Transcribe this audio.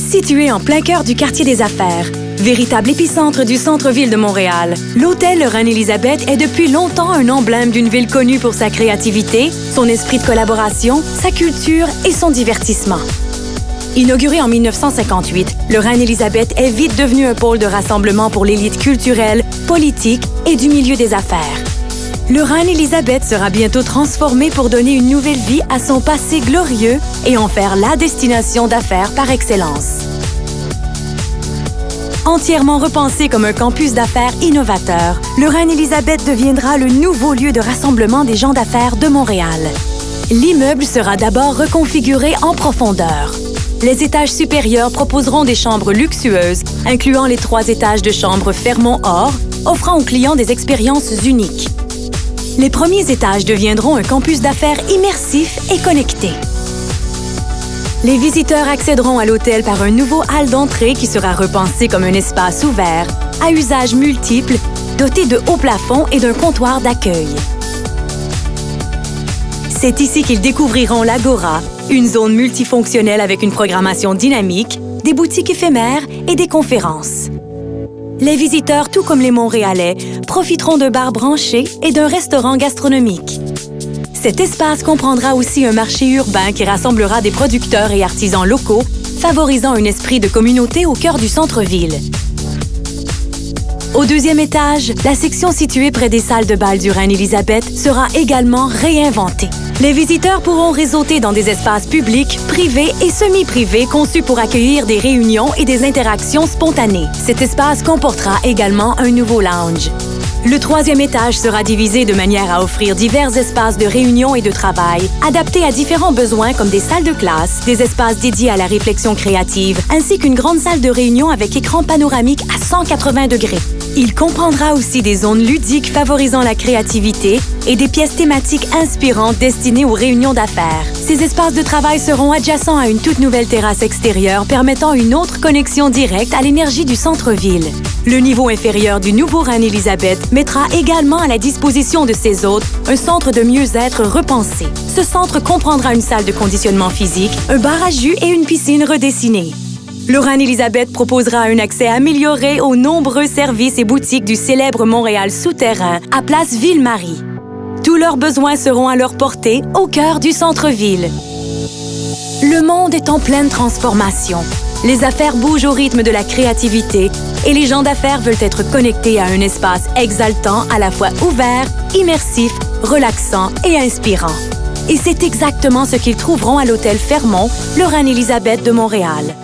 Situé en plein cœur du quartier des affaires, véritable épicentre du centre-ville de Montréal, l'hôtel Le Reine-Élisabeth est depuis longtemps un emblème d'une ville connue pour sa créativité, son esprit de collaboration, sa culture et son divertissement. Inauguré en 1958, le Reine-Élisabeth est vite devenu un pôle de rassemblement pour l'élite culturelle, politique et du milieu des affaires. Le Reine-Élisabeth sera bientôt transformé pour donner une nouvelle vie à son passé glorieux et en faire la destination d'affaires par excellence. Entièrement repensé comme un campus d'affaires innovateur, le Reine-Élisabeth deviendra le nouveau lieu de rassemblement des gens d'affaires de Montréal. L'immeuble sera d'abord reconfiguré en profondeur. Les étages supérieurs proposeront des chambres luxueuses, incluant les 3 étages de chambres Fermont-Or, offrant aux clients des expériences uniques. Les premiers étages deviendront un campus d'affaires immersif et connecté. Les visiteurs accéderont à l'hôtel par un nouveau hall d'entrée qui sera repensé comme un espace ouvert, à usages multiples, doté de hauts plafonds et d'un comptoir d'accueil. C'est ici qu'ils découvriront l'Agora, une zone multifonctionnelle avec une programmation dynamique, des boutiques éphémères et des conférences. Les visiteurs, tout comme les Montréalais, profiteront d'un bar branché et d'un restaurant gastronomique. Cet espace comprendra aussi un marché urbain qui rassemblera des producteurs et artisans locaux, favorisant un esprit de communauté au cœur du centre-ville. Au 2e étage, la section située près des salles de bal du Reine-Élisabeth sera également réinventée. Les visiteurs pourront réseauter dans des espaces publics, privés et semi-privés conçus pour accueillir des réunions et des interactions spontanées. Cet espace comportera également un nouveau lounge. Le 3e étage sera divisé de manière à offrir divers espaces de réunion et de travail, adaptés à différents besoins comme des salles de classe, des espaces dédiés à la réflexion créative, ainsi qu'une grande salle de réunion avec écran panoramique à 180 degrés. Il comprendra aussi des zones ludiques favorisant la créativité et des pièces thématiques inspirantes destinées aux réunions d'affaires. Ces espaces de travail seront adjacents à une toute nouvelle terrasse extérieure permettant une autre connexion directe à l'énergie du centre-ville. Le niveau inférieur du nouveau Reine-Élisabeth mettra également à la disposition de ses hôtes un centre de mieux-être repensé. Ce centre comprendra une salle de conditionnement physique, un bar à jus et une piscine redessinée. Le Reine-Élisabeth proposera un accès amélioré aux nombreux services et boutiques du célèbre Montréal souterrain à Place Ville-Marie. Tous leurs besoins seront à leur portée au cœur du centre-ville. Le monde est en pleine transformation. Les affaires bougent au rythme de la créativité et les gens d'affaires veulent être connectés à un espace exaltant, à la fois ouvert, immersif, relaxant et inspirant. Et c'est exactement ce qu'ils trouveront à l'hôtel Fermont, le Reine-Élisabeth de Montréal.